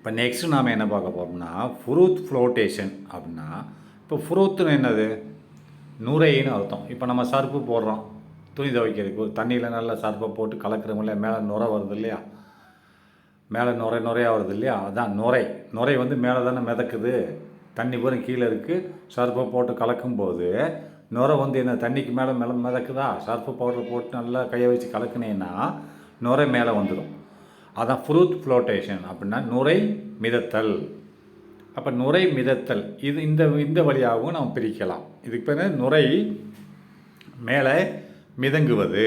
இப்போ நெக்ஸ்ட்டு நாம் என்ன பார்க்க போகிறோம்னா ஃப்ரூத் ஃப்ளோட்டேஷன் அப்படின்னா, இப்போ ஃப்ரூத்துன்னு என்னது? நுரைன்னு அர்த்தம். இப்போ நம்ம சர்ப்பு போடுறோம் துணி துவைக்கிறதுக்கு, ஒரு தண்ணியில் நல்லா சர்ப்பை போட்டு கலக்கிறோமில்ல, மேலே நுரை வருது இல்லையா? மேலே நுரையாக வருது இல்லையா? அதுதான் நுரை. நுரை வந்து மேலே தானே மிதக்குது, தண்ணி பூரா கீழே இருக்குது. சர்ப்பை போட்டு கலக்கும்போது நுரை வந்து என்ன தண்ணிக்கு மேலே மிதக்குதா? சர்ப்பு பவுடர் போட்டு நல்லா கையை வச்சு கலக்குனேன்னா நுரை மேலே வந்துடும். அதான் ஃப்ரூட் ஃப்ளோட்டேஷன் அப்படின்னா நுரை மிதத்தல். அப்போ நுரை மிதத்தல் இது இந்த வழியாகவும் நம்ம பிரிக்கலாம். இதுக்கு பேர் நுரை மேலே மிதங்குவது.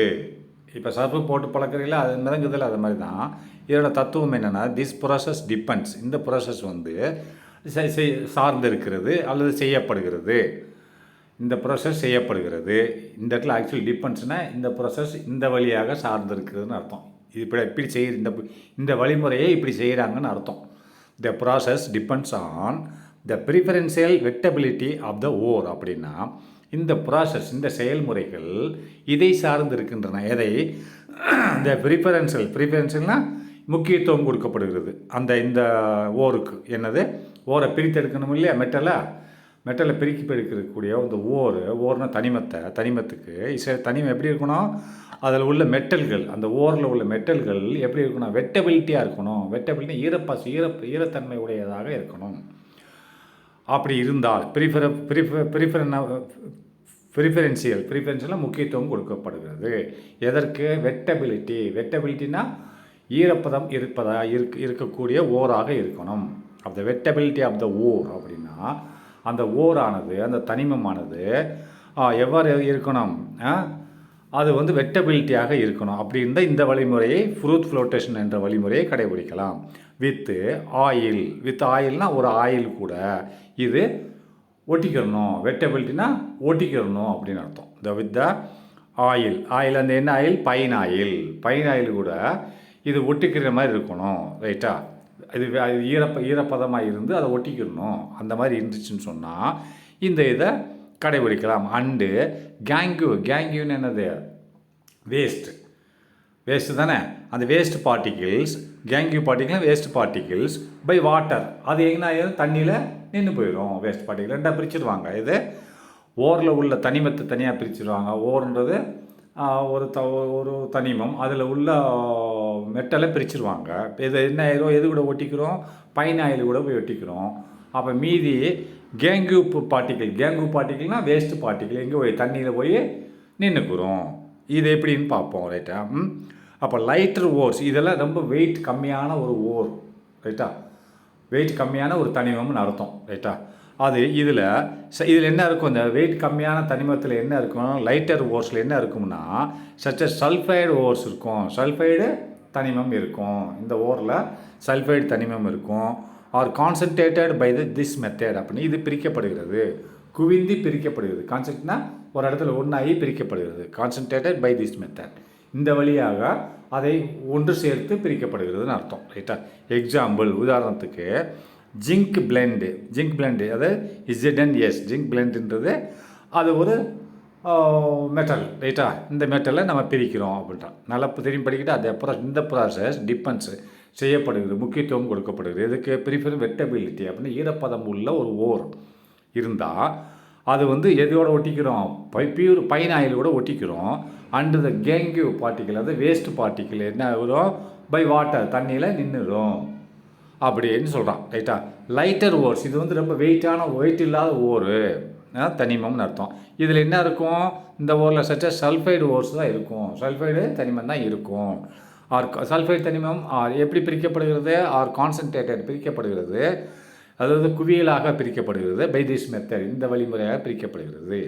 இப்போ சர்ஃபு போட்டு பழக்கிறீங்களா, அது மிதங்குதில்ல, அது மாதிரி தான். இதோட தத்துவம் என்னென்னா, திஸ் ப்ராசஸ் டிபெண்ட்ஸ், இந்த ப்ராசஸ் வந்து சார்ந்து இருக்கிறது அல்லது செய்யப்படுகிறது. இந்த ப்ராசஸ் செய்யப்படுகிறது. இந்த இடத்துல ஆக்சுவலி டிபெண்ட்ஸ்னால் இந்த ப்ராசஸ் இந்த வழியாக சார்ந்து இருக்கிறதுன்னு அர்த்தம். இது இப்படி செய்கிற இந்த வழிமுறையை இப்படி செய்கிறாங்கன்னு அர்த்தம். The process depends on the preferential wettability of the ore அப்படின்னா, இந்த ப்ராசஸ் இந்த செயல்முறைகள் இதை சார்ந்து இருக்கின்றன. எதை? இந்த ப்ரிஃபரன்ஷியல்னால் முக்கியத்துவம் கொடுக்கப்படுகிறது இந்த ஓருக்கு. என்னது? ஓரை பிரித்தெடுக்கணும் இல்லையா? மெட்டலை பிரிக்கி எடுக்கக்கூடிய இந்த ஓர்னா தனிமத்துக்கு தனிமம் எப்படி இருக்கணும்? அதில் உள்ள மெட்டல்கள், அந்த ஓரில் உள்ள மெட்டல்கள் எப்படி இருக்கணும்? வெட்டபிலிட்டியாக இருக்கணும். வெட்டபிலிட்டி ஈரத்தன்மை உடையதாக இருக்கணும். அப்படி இருந்தால் ப்ரிஃபரன்ஷியலாக முக்கியத்துவம் கொடுக்கப்படுகிறது. எதற்கு? வெட்டபிலிட்டினா ஈரப்பதம் இருக்கக்கூடிய ஓராக இருக்கணும். Of the வெட்டபிலிட்டி of the ore அப்படின்னா, அந்த ஓரானது, அந்த தனிமமானது எவ்வாறு இருக்கணும்? அது வந்து வெட்டபிலிட்டியாக இருக்கணும். அப்படி இருந்தால் இந்த வழிமுறையை ஃப்ரூட் ஃப்ளோட்டேஷன் என்ற வழிமுறையை கடைபிடிக்கலாம். வித் ஆயில்னால் ஒரு ஆயில் கூட இது ஒட்டிக்கிறணும். வெட்டபிலிட்டினா ஒட்டிக்கிறணும் அப்படின்னு அர்த்தம். வித் த ஆயில் அந்த என்ன ஆயில்? பைன் ஆயில் கூட இது ஒட்டிக்கிற மாதிரி இருக்கணும். ரைட்டா? இது ஈரப்பதமாக இருந்து அதை ஒட்டிக்கிடணும். அந்த மாதிரி இருந்துச்சுன்னு சொன்னால் இதை கடைபிடிக்கலாம். அண்டு கேங்யூன்னு என்னது? வேஸ்ட்டு தானே. அந்த waste particles, gangue particles by water, அது என்ன ஆயிரும்? தண்ணியில் நின்று போயிடும். வேஸ்ட் பார்ட்டிகிள் ரெண்டாக பிரிச்சுடுவாங்க. இது ஓரில் உள்ள தனிமத்தை தனியாக பிரிச்சுடுவாங்க. ஓர்ன்றது ஒரு தனிமம், அதில் உள்ள மெட்டலை பிரிச்சுருவாங்க. இது என்ன ஆயிரும்? எது கூட ஒட்டிக்கிறோம்? பைன் ஆயில் கூட போய் ஒட்டிக்கிறோம். அப்போ மீதி கேங்யூ பார்ட்டிகிள்னால் வேஸ்ட் பார்ட்டிகிள் எங்கே போய் தண்ணியில் போய் நின்றுக்குறோம். இது எப்படின்னு பார்ப்போம். ரைட்டா? அப்போ லைட்டர் ஓர்ஸ், இதெல்லாம் ரொம்ப வெயிட் கம்மியான ஒரு ஓர். ரைட்டா? வெயிட் கம்மியான ஒரு தனிமம்னு அர்த்தம். ரைட்டா? அது இதில் என்ன இருக்கும்? இந்த வெயிட் கம்மியான தனிமத்தில் என்ன இருக்கும்? லைட்டர் ஓர்ஸில் என்ன இருக்கும்னா, சல்ஃபைடு ஓர்ஸ் இருக்கும். சல்ஃபைடு தனிமம் இருக்கும். இந்த ஓரில் சல்ஃபைடு தனிமம் இருக்கும். Ore concentrated by this method அப்படின்னு இது பிரிக்கப்படுகிறது. குவிந்தி பிரிக்கப்படுகிறது. கான்செப்ட்னா ஒரு இடத்துல ஒன்றாகி பிரிக்கப்படுகிறது. Concentrated by this method. இந்த வழியாக அதை ஒன்று சேர்த்து பிரிக்கப்படுகிறதுன்னு அர்த்தம். ரைட்டா? எக்ஸாம்பிள், உதாரணத்துக்கு ஜிங்க் பிளெண்டு, அது ZnS. ஜிங்க் பிளெண்டுன்றது அது ஒரு மெட்டல். ரைட்டா? இந்த மெட்டலை நம்ம பிரிக்கிறோம் அப்படின்றான். நல்லா திரும்பி படிக்கிட்டு இந்த ப்ராசஸ் டிபெண்ட்ஸ் செய்யப்படுகிறது, முக்கியத்துவம் கொடுக்கப்படுகிறது. எதுக்கு? வெட்டபிலிட்டி அப்படின்னு ஈரப்பதம் உள்ள ஒரு ஓர் இருந்தால் அது வந்து எதோட ஒட்டிக்கிறோம்? பைன் ஆயில் கூட ஒட்டிக்கிறோம். அண்டு த கேங்யூ பார்ட்டிகிள், அது வேஸ்ட் பார்ட்டிகிள் என்ன ஆகும்? பை வாட்டர், தண்ணியில் நின்றுடும் அப்படின்னு சொல்கிறான். ரைட்டா? லைட்டர் ஓர்ஸ், இது வந்து ரொம்ப வெயிட் இல்லாத ஓர் தனிமம்னு அர்த்தம். இதில் என்ன இருக்கும்? இந்த ஓரில் சல்ஃபைடு ஓர்ஸ் தான் இருக்கும். சல்ஃபைடு தனிமம் தான் இருக்கும். சல்ஃபைடு தனிமம் எப்படி பிரிக்கப்படுகிறது? கான்சன்ட்ரேட்டட் பிரிக்கப்படுகிறது, அதாவது குவியலாக பிரிக்கப்படுகிறது. பை திஸ் மெத்தட், இந்த வழிமுறையாக பிரிக்கப்படுகிறது.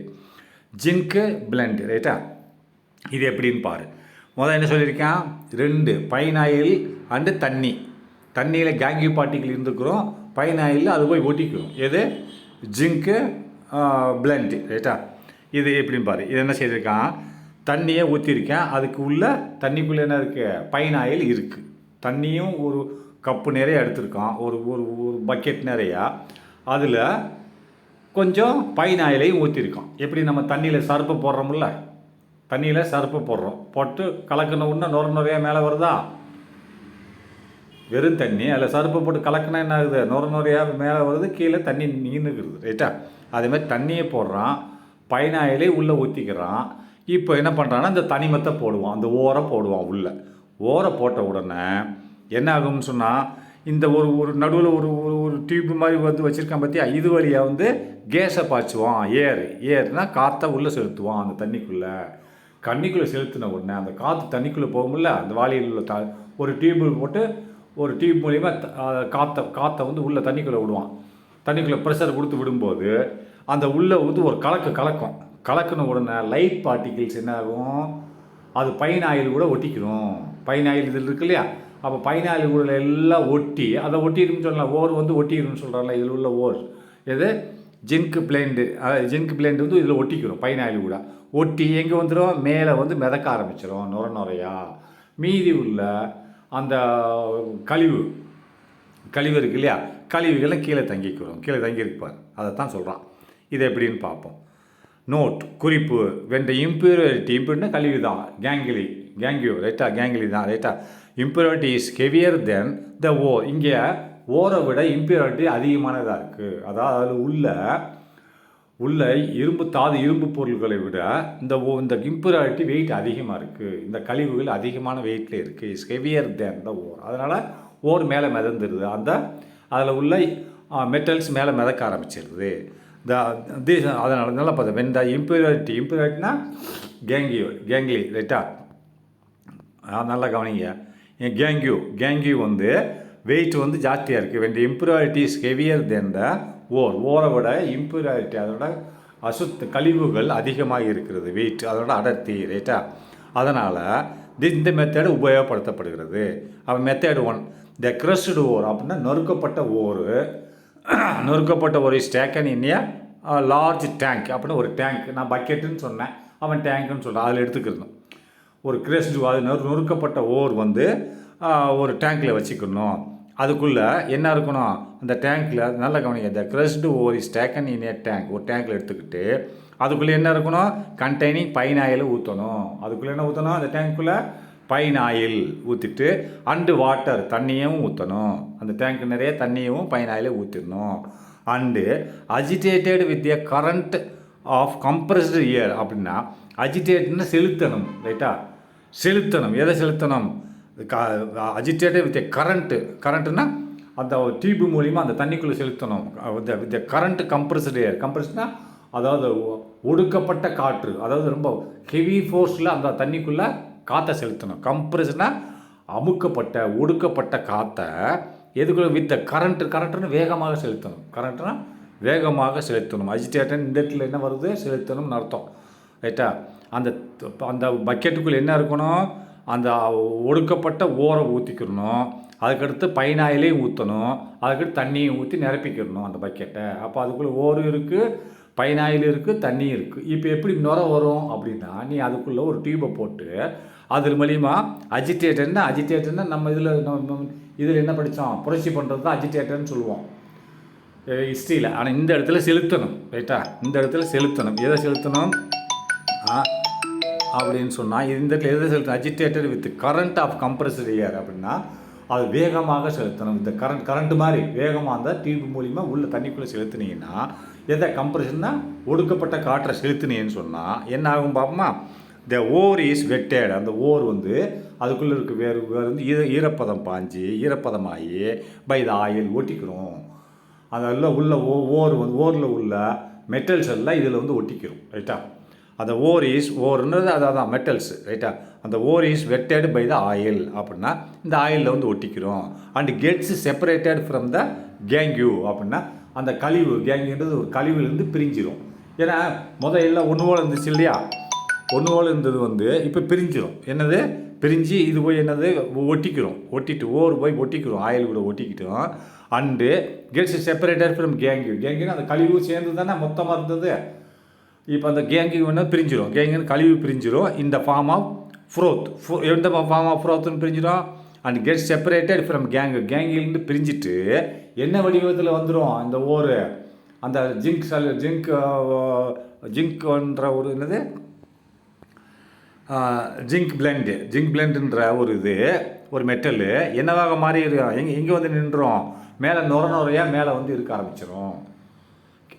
Zinc blend. ரைட்டா? இது எப்படின்னு பாரு. முதல்ல என்ன சொல்லியிருக்கேன்? 2 பைன் ஆயில் அண்டு தண்ணியில் கேங்யூ பார்ட்டிகிள் இருந்துக்கிறோம். பைன் ஆயில் அது போய் ஒட்டிக்கிறோம். எது? Zinc blend. ரைட்டா? இது எப்படின்னு பாரு. இது என்ன செய்திருக்கான்? தண்ணியை ஊற்றிருக்கேன். தண்ணிக்குள்ளே என்ன இருக்குது? பைன் ஆயில் இருக்குது. தண்ணியும் ஒரு கப்பு நிறைய எடுத்திருக்கான், ஒரு பக்கெட் நிறையா. அதில் கொஞ்சம் பைன் ஆயிலையும் ஊற்றிருக்கான். எப்படி நம்ம தண்ணியில் சர்ப்பு போடுறோம்ல, போட்டு கலக்கின உடனே நுரையா மேலே வருதா? வெறும் தண்ணி அதில் சர்ப்பை போட்டு கலக்கினா என்ன ஆகுது, நுரையாக மேலே வருது, கீழே தண்ணி நீந்துக்குது. ரைட்டா? அதேமாதிரி தண்ணியை போடுறான், பயனாயிலே உள்ளே ஊற்றிக்கிறான். இப்போ என்ன பண்ணுறான்னா இந்த தனிமத்தை போடுவான், அந்த ஓரை போடுவான் உள்ளே. ஓரை போட்ட உடனே என்ன ஆகும்னு சொன்னால் இந்த ஒரு ஒரு நடுவில் ஒரு ஒரு டியூப் மாதிரி வந்து வச்சுருக்கான் பார்த்தியா, இது வழியாக வந்து கேஸை பாய்ச்சுவான். ஏர்னா காற்றை உள்ளே செலுத்துவான் அந்த தண்ணிக்குள்ளே செலுத்தின உடனே அந்த காற்று தண்ணிக்குள்ளே போகும்ல, அந்த வாளியில் உள்ள ஒரு டியூப் போட்டு ஒரு டியூப் மூலிமா காற்றை வந்து உள்ளே தண்ணிக்குள்ளே விடுவான். தண்ணிக்குள்ளே ப்ரெஷர் கொடுத்து விடும்போது அந்த உள்ளே வந்து ஒரு கலக்கின உடனே லைட் பார்ட்டிகிள்ஸ் என்ன ஆகும், அது பைன் ஆயில் கூட ஒட்டிக்கிறோம். பைன் ஆயில் இதில் இருக்கு இல்லையா, அப்போ பைன் ஆயில் கூட எல்லாம் ஒட்டி அதை ஒட்டிடுன்னு சொல்லலாம். ஓர் வந்து ஒட்டிடுன்னு சொல்கிறாங்களா, இதில் உள்ள ஓர் எது ஜிங்க் பிளேண்டு வந்து இதில் ஒட்டிக்கிறோம். பைன் ஆயில் கூட ஒட்டி எங்கே வந்துடும், மேலே வந்து மிதக்க ஆரம்பிச்சிடும் நுரையா. மீதி உள்ள அந்த கழிவு இருக்கு இல்லையா, கழிவுகளை கீழே தங்கியிருப்பார். அதை தான் சொல்கிறான். இது எப்படின்னு பார்ப்போம். நோட், குறிப்பு. வென் த இம்பியூரிட்டி, இம்பியூரிட்டினா கழிவு தான், கேங்கியூ ரைட்டா, கேங்கிலி தான் ரைட்டா. இம்பியூரிட்டி இஸ் ஹெவியர் தென் த ஓர். இங்கே ஓரை விட இம்பியூரிட்டி அதிகமானதாக இருக்குது. அதாவது அதில் உள்ள இரும்பு பொருட்களை விட இந்த இம்பியூரிட்டி வெயிட் அதிகமாக இருக்குது. இந்த கழிவுகள் அதிகமான வெயிட்டில் இருக்குது. இஸ் ஹெவியர் தேன் த ஓர். அதனால் ஓர் மேலே மிதந்துடுது, அதில் உள்ள மெட்டல்ஸ் மேலே மிதக்க ஆரம்பிச்சிருது. அதனால் நல்லா பார்த்தா வென் த இம்பியூரிட்டினா கேங்லி ரைட்டா, நல்லா கவனிங்க. கேங்கியூ வந்து வெயிட் வந்து ஜாஸ்தியாக இருக்குது. When the impurity is heavier than the ஓரை விட இம்பியூரிட்டி அதோட கழிவுகள் அதிகமாக இருக்கிறது, வெயிட் அதோட அடர்த்தி ரைட்டா. அதனால் இந்த மெத்தேடு உபயோகப்படுத்தப்படுகிறது. அப்போ மெத்தேடு 1, த க்ரஷ்டு ஓர் அப்படின்னா நொறுக்கப்பட்ட ஒரு ஸ்டேக்கன் இன் லார்ஜ் டேங்க் அப்படின்னு ஒரு டேங்க். நான் பக்கெட்டுன்னு சொன்னேன், அவன் டேங்க்குன்னு சொல்கிறான். அதில் எடுத்துக்கணும். ஒரு க்ரஷ்டு, அது நொறுக்கப்பட்ட ஓர் வந்து ஒரு டேங்க்கில் வச்சுக்கணும். அதுக்குள்ளே என்ன இருக்கணும், அந்த டேங்க்கில் நல்லா கவனிங்க. The crushed ore is taken in a tank. ஒரு டேங்க்கில் எடுத்துக்கிட்டு அதுக்குள்ளே என்ன இருக்கணும், கண்டெய்னிங் பைன் ஆயில் ஊற்றணும். அதுக்குள்ளே என்ன ஊற்றணும், அந்த டேங்க்குள்ளே பைன் ஆயில் ஊற்றிட்டு அண்டு வாட்டர் தண்ணியும் ஊற்றணும். அந்த டேங்க்கு நிறைய தண்ணியும் பைன் ஆயிலை ஊற்றிடணும். And agitated with a current of compressed air. அப்படின்னா அஜிடேட்னா செலுத்தணும் ரைட்டா, எதை செலுத்தணும், அஜிடேட்டட் வித் ஏ கரண்ட்டுனா அந்த டியூப் மூலிமா அந்த தண்ணிக்குள்ளே செலுத்தணும். வித் கரண்ட் கம்ப்ரஸ்டு ஏர். கம்ப்ரஸ்னா அதாவது ஒடுக்கப்பட்ட காற்று, அதாவது ரொம்ப ஹெவி ஃபோர்ஸில் அந்த தண்ணிக்குள்ளே காற்றை செலுத்தணும். கம்ப்ரஸ்னா ஒடுக்கப்பட்ட காற்றை எதுக்குள்ள வித் கரண்ட்டுன்னு வேகமாக செலுத்தணும். அஜிடேட்டன் இந்த இடத்துல என்ன வருது, செலுத்தணும்னு அர்த்தம் ரைட்டா. அந்த பக்கெட்டுக்குள்ளே என்ன இருக்கணும், அந்த ஒடுக்கப்பட்ட ஓரை ஊற்றிக்கணும். அதுக்கடுத்து பைன் ஆயிலையும் ஊற்றணும். அதுக்கடுத்து தண்ணியும் ஊற்றி நிரப்பிக்கிடணும் அந்த பக்கெட்டை. அப்போ அதுக்குள்ளே ஓரும் இருக்குது, பைன் ஆயில் இருக்குது, தண்ணியும் இருக்குது. இப்போ எப்படி நுரை வரும் அப்படின்னா, நீ அதுக்குள்ளே ஒரு டியூப்பை போட்டு அது மூலிமா அஜிடேட்டர்னா நம்ம இதில் என்ன படித்தோம், புரட்சி பண்ணுறது தான் அஜிடேட்டர்னு சொல்லுவோம் ஹிஸ்ட்ரியில். ஆனால் இந்த இடத்துல செலுத்தணும் ரைட்டா, இந்த இடத்துல செலுத்தணும். எதை செலுத்தணும் அப்படின்னு சொன்னால் இந்த இடத்துல எதை செலுத்தணும், agitator with current of compressed air அப்படின்னா அது வேகமாக செலுத்தணும். இந்த கரண்ட் மாதிரி வேகமாக அந்த டியூப் மூலிமா உள்ள தண்ணிக்குள்ளே செலுத்தினீங்கன்னா, எதை கம்ப்ரெஷன்னா ஒடுக்கப்பட்ட காற்றை செலுத்தினீங்கன்னு சொன்னால் என்ன ஆகும் பார்ப்போமா. த ஓர் இஸ் வெட்டட். அந்த ஓர் வந்து அதுக்குள்ளே இருக்க வேறு வந்து ஈரப்பதமாகி பை த ஆயில் ஒட்டிக்கிறோம். அதெல்லாம் ஓரில் உள்ள மெட்டல்ஸ் எல்லாம் இதில் வந்து ஒட்டிக்கிறோம் ரைட்டா. அந்த ஓர்ன்றது அதான் மெட்டல்ஸ் ரைட்டா. அந்த ore is wetted by the oil அப்படின்னா இந்த ஆயிலில் வந்து ஒட்டிக்கிறோம். And gets separated from the gangue அப்படின்னா அந்த கேங்குன்றது ஒரு கழிவுலேருந்து பிரிஞ்சிடும். ஏன்னா எல்லாம் ஒன்று போல் இருந்துச்சு இல்லையா, ஒன்று போல் இருந்தது வந்து இப்போ பிரிஞ்சிடும். என்னது பிரிஞ்சு இது போய் என்னது ஒட்டிட்டு ஓர் போய் ஒட்டிக்கிறோம், ஆயில் கூட ஒட்டிக்கிட்டோம். அண்டு கெட்ஸ் செப்பரேட்டட் ஃப்ரம் கேங்குன்னு அந்த கழிவு சேர்ந்து தானே மொத்தமாக இருந்தது. இப்போ அந்த கேங்கு என்ன பிரிஞ்சிடும், கேங்குன்னு கழிவு பிரிஞ்சிடும். இந்த ஃபார்ம் ஆஃப் எந்த ஃபார்ம் ஆஃப் ஃப்ரோத்துன்னு பிரிஞ்சிடும். அண்ட் கெட் செப்பரேட்டட் ஃப்ரம் கேங்கிலிருந்து பிரிஞ்சுட்டு என்ன வடிவத்தில் வந்துடும் இந்த ஓர், அந்த ஜிங்க்ன்ற ஒரு என்னது ஜிங்க் பிளெண்டுன்ற ஒரு இது ஒரு மெட்டலு என்னவாக மாறி எங்கே வந்து நின்றோம், மேலே நுரையாக மேலே வந்து இருக்க ஆரம்பிச்சிடும்.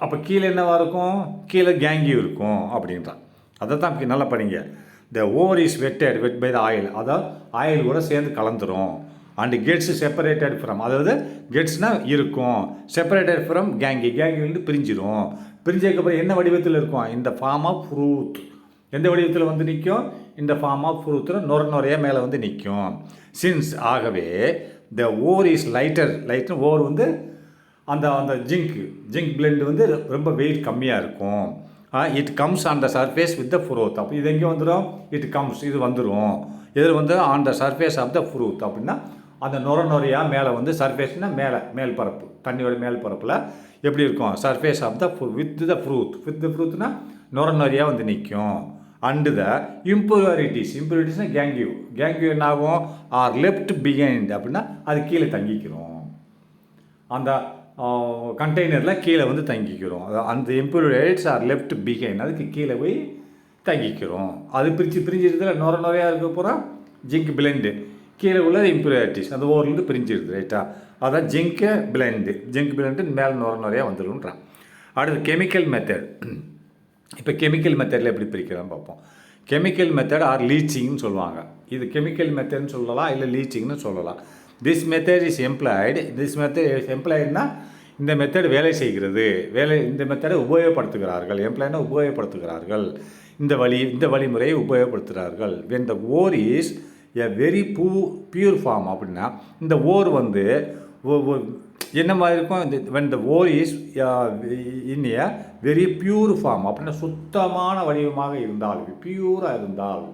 அப்போ கீழே என்னவாக இருக்கும், கீழே கேங்கியூ இருக்கும் அப்படின்றான். அதை தான் நல்லா படிங்க. The ore is wet by the oil, அதாவது ஆயில் கூட சேர்ந்து கலந்துரும். அண்டு கெட்ஸ் செப்பரேட்டட் ஃப்ரம், அதாவது கெட்ஸ்னால் இருக்கும், செப்பரேட்டட் ஃப்ரம் கேங்கி வந்து பிரிஞ்சிடும். பிரிஞ்சதுக்கப்புறம் என்ன வடிவத்தில் இருக்கும், இந்த ஃபார்ம் ஆஃப் ஃப்ரூட். எந்த வடிவத்தில் வந்து நிற்கும், இந்த ஃபார்ம் ஆஃப் ஃப்ரூத்தில் நுரையாக மேலே வந்து நிற்கும். சின்ஸ், ஆகவே த ஓர் இஸ் லைட்டர் ஓர் வந்து அந்த ஜிங்க் பிளெண்ட் வந்து ரொம்ப வெயிட் கம்மியாக இருக்கும். It comes on the surface with the froth. அப்போ இது எங்கே வந்துடும், இட் கம்ஸ், இது வந்துடும் இதில் வந்து on the surface of the froth. அப்படின்னா அந்த நுரையாக மேலே வந்து சர்ஃபேஸ்னால் மேல் பரப்பு, தண்ணியோட மேல் பரப்பில் எப்படி இருக்கும், surface of the with the ஃப்ரூத்னா நுரையாக வந்து நிற்கும். அண்டு த இம்ப்யூரிட்டிஸ்னால் கேங்கியூ என்ன ஆகும், ஆர் லெஃப்ட் பிஹைண்ட், அப்படின்னா அது கீழே தங்கிக்கிறோம், அந்த கண்டெய்னரில் கீழே வந்து தங்கிக்கிறோம். அந்த இம்ப்யூரிட்டிஸ் ஆர் லெஃப்ட் பிஹைண்ட், அதுக்கு கீழே போய் தங்கிக்கிறோம். அது பிரிஞ்சிருதுல நுரையாக இருக்க போகிறா ஜிங்க் பிளெண்டு, கீழே உள்ள இம்ப்யூரிட்டிஸ் அந்த ஓர்லேருந்து பிரிஞ்சிருது. ரைட்டா, அதான் ஜிங்க் பிளெண்டு மேலே நுரையாக வந்துடும்ன்றான். அடுத்து கெமிக்கல் மெத்தட். இப்போ கெமிக்கல் மெத்தடில் எப்படி பிரிக்கிறான்னு பார்ப்போம். கெமிக்கல் மெத்தட் ஆர் லீச்சிங்னு சொல்லுவாங்க. இது கெமிக்கல் மெத்தட்னு சொல்லலாம், இல்லை லீச்சிங்னு சொல்லலாம். திஸ் மெத்தட் இஸ் எம்ப்ளாய்டுனா இந்த மெத்தட் வேலை செய்கிறது, இந்த மெத்தடை உபயோகப்படுத்துகிறார்கள். எம்ப்ளாய்னா உபயோகப்படுத்துகிறார்கள், இந்த வழிமுறையை உபயோகப்படுத்துகிறார்கள். When the ore is a very pure form, அப்படின்னா இந்த ஓர் வந்து என்ன மாதிரி இருக்கும், இந்த when the ore is in a very pure form, அப்படின்னா சுத்தமான வடிவமாக இருந்தால், பியூராக இருந்தால்,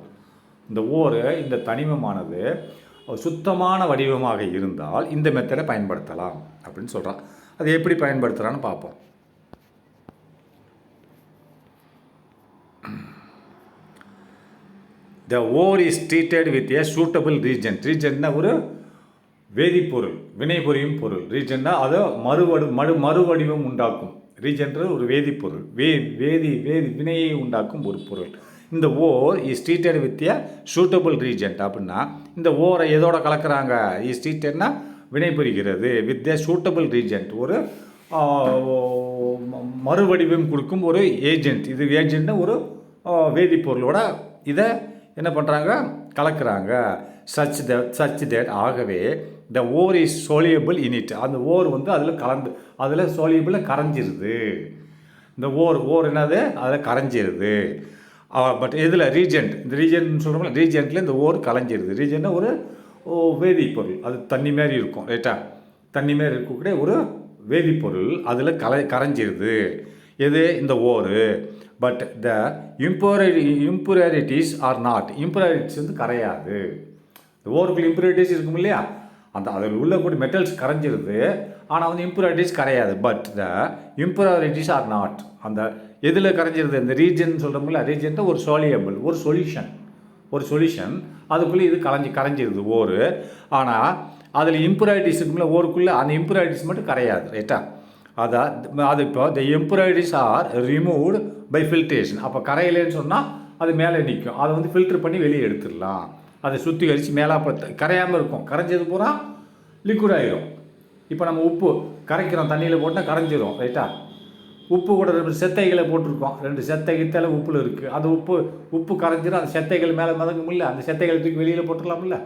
இந்த ஓர் இந்த தனிமமானது சுத்தமான வடிவமாக இருந்தால் இந்த மெத்தடை பயன்படுத்தலாம் அப்படின்னு சொல்கிறான். அது எப்படி பயன்படுத்துகிறான்னு பார்ப்போம். The ore is treated with a suitable ரீஜென்ட்னா ஒரு வேதிப்பொருள், வினைபுரியும் பொருள். ரீஜென்னா அதை மறுவடிவம் உண்டாக்கும். ரீஜென்றது ஒரு வேதிப்பொருள், வினையை உண்டாக்கும் ஒரு பொருள். இந்த ore is treated with a suitable reagent, அப்படின்னா இந்த ஓரை எதோட கலக்கிறாங்க, இஸ் ட்ரீட்டட்னா வினைபுரிகிறது, வித் எ சூட்டபிள் ரீஜென்ட் ஒரு மறுவடிவம் கொடுக்கும் ஒரு ஏஜென்ட். இது ஏஜென்ட்னா ஒரு வேதிப்பொருளோட இதை என்ன பண்ணுறாங்க, கலக்கிறாங்க. சச் தட், ஆகவே த ஓர் இஸ் சோலியபிள் இன் இட், அந்த ஓர் வந்து அதில் சோலியபிளில் கரைஞ்சிருது. இந்த ஓர் என்னது, அதில் கரைஞ்சிருது. பட் இதில் இந்த ரீஜென்ட்னு சொல்கிறோம்ல, ரீஜென்ட்டில் இந்த ஓர் கலைஞ்சிருது. ரீஜென்ட்னா ஒரு வேதிப்பொருள், அது தண்ணி மாரி இருக்கும். ரைட்டா, தண்ணி மாரி இருக்கக்கூடிய ஒரு வேதிப்பொருள் அதில் கரைஞ்சிருது. எது, இந்த ஓர். பட் த இம்புரிட்டிஸ் ஆர் நாட், இம்புரிட்டிஸ் வந்து கரையாது. இந்த ஓருக்குள்ள இம்புரிட்டிஸ் இருக்கும் இல்லையா, அதில் உள்ள கூட மெட்டல்ஸ் கரைஞ்சிருது, ஆனால் வந்து இம்புரிட்டிஸ் கரையாது. பட் த இம்புரிட்டிஸ் ஆர் நாட், அந்த எதில் கரைஞ்சிருது, இந்த ரீஜன் சொல்கிறோம்ல, ரீஜன் ஒரு சோலியபிள், ஒரு சொல்யூஷன் அதுக்குள்ளே இது கரைஞ்சிருது ஓர். ஆனால் அதில் இம்புரிட்டிஸ் இருக்கும்ல ஓருக்குள்ளே, அந்த இம்புரிட்டிஸ் மட்டும் கரையாது. ரைட்டா, அது இப்போ த இம்புரிட்டிஸ் ஆர் ரிமூவ்டு பை ஃபில்ட்ரேஷன். அப்போ கரையிலேன்னு சொன்னால் அது மேலே நிற்கும், அதை வந்து ஃபில்டர் பண்ணி வெளியே எடுத்துடலாம். அதை சுத்திகரித்து மேலே கரையாமல் இருக்கும். கரைஞ்சது பூரா லிக்விட் ஆகிரும். இப்போ நம்ம உப்பு கரைக்கிறோம், தண்ணியில் போட்டால் கரைஞ்சிரும். ரைட்டா, உப்பு கூட 2 செத்தைகளை போட்டிருக்கோம், 2 செத்தைகளை உப்பில் இருக்குது. அது உப்பு கரைஞ்சிரும், அந்த செத்தைகள் மேலே மிதங்குமில்ல, அந்த செத்தைகளை தூக்கி வெளியில் போட்டுடலாம்ல.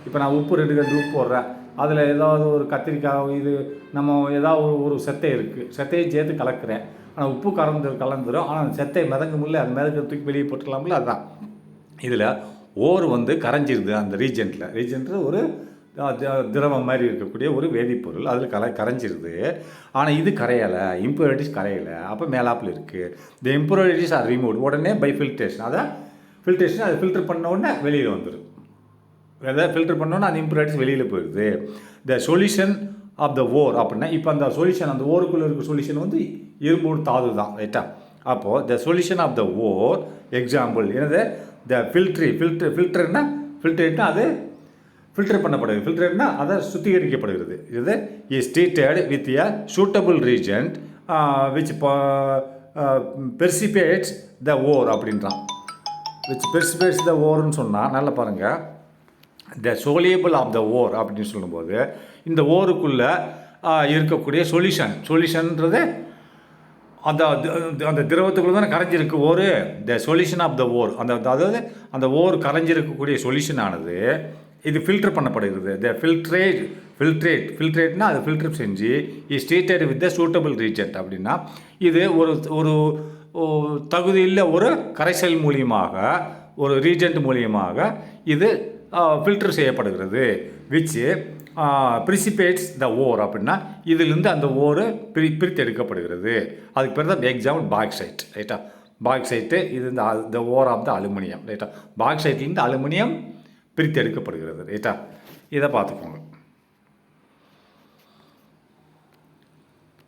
இப்போ நான் உப்பு 2 கண்டு உப்பு போடுறேன், அதில் ஏதாவது ஒரு கத்திரிக்காய் இது நம்ம ஏதாவது ஒரு செத்தை இருக்குது, செத்தையை சேர்த்து கலக்கிறேன். ஆனால் உப்பு கலந்துரும், ஆனால் அந்த செத்தை மிதங்குமில்ல, அந்த மிதக்க தூக்கி வெளியே போட்டுடலாம்ல. அதுதான் இதில் ஓர் வந்து கரைஞ்சிருது. அந்த ரீஜென்ட் ஒரு திரவம் மாதிரி இருக்கக்கூடிய ஒரு வேதிப்பொருள், அதில் கரைஞ்சிருது. ஆனால் இது கரையலை, இம்புரிட்டிஸ் கரையலை. அப்போ மேலாப்பில் இருக்குது. த இம்புரிட்டிஸ் ஆர் ரிமூவ்டு உடனே பை ஃபில்ட்ரேஷன். அதை ஃபில்டர் பண்ண உடனே வெளியில் வந்துடும். ஃபில்டர் பண்ணோன்னா அந்த இம்புரிட்டிஸ் வெளியில் போயிடுது. த சொல்யூஷன் ஆஃப் த ஓர், அப்படின்னா இப்போ அந்த சொல்யூஷன், அந்த ஓருக்குள்ளே இருக்க சொல்யூஷன் வந்து இரும்பு தாது தான். ரைட்டா, அப்போது the solution of the ore example என்னது, த ஃபில்டர்னா அது ஃபில்டர் பண்ணப்படுது. ஃபில்டர்னா அதை சுத்திகரிக்கப்படுகிறது. இது is treated with a suitable reagent which precipitates the ore அப்படின்றான். விச் பெர்சிபேட்ஸ் த ஓர்னு சொன்னால் நல்லா பாருங்கள். த soluble ஆஃப் த ஓர் அப்படின்னு சொல்லும்போது இந்த ஓருக்குள்ளே இருக்கக்கூடிய சொல்யூஷன்ன்றது அந்த அந்த திரவத்துக்குள்ள தானே கரைஞ்சிருக்கு ஓர். த சொல்யூஷன் ஆஃப் த ஓர், அதாவது அந்த ஓர் கரைஞ்சிருக்கக்கூடிய சொல்யூஷனானது இது ஃபில்டர் பண்ணப்படுகிறது. த ஃபில்ட்ரேட்னா அது ஃபில்டர் செஞ்சு is treated with the suitable reagent அப்படின்னா இது ஒரு ஒரு தகுதியில் ஒரு கரைசல் மூலியமாக ஒரு ரீஜென்ட் மூலியமாக இது ஃபில்டர் செய்யப்படுகிறது. விச் ப்ரிசிபேட்ஸ் த ஓர் அப்படின்னா இதிலிருந்து அந்த ஓர் பிரித்து எடுக்கப்படுகிறது. அதுக்கு பேர் தான் எக்ஸாம்பிள் பாக்சைட், ரைட்டா. பாக்சைட்டு இது இந்த ஓர் ஆஃப் த அலுமினியம், ரைட்டா. பாக்சைட்லேருந்து அலுமினியம் பிரித்து எடுக்கப்படுகிறது, ரைட்டா. இதை பார்த்துக்கோங்க.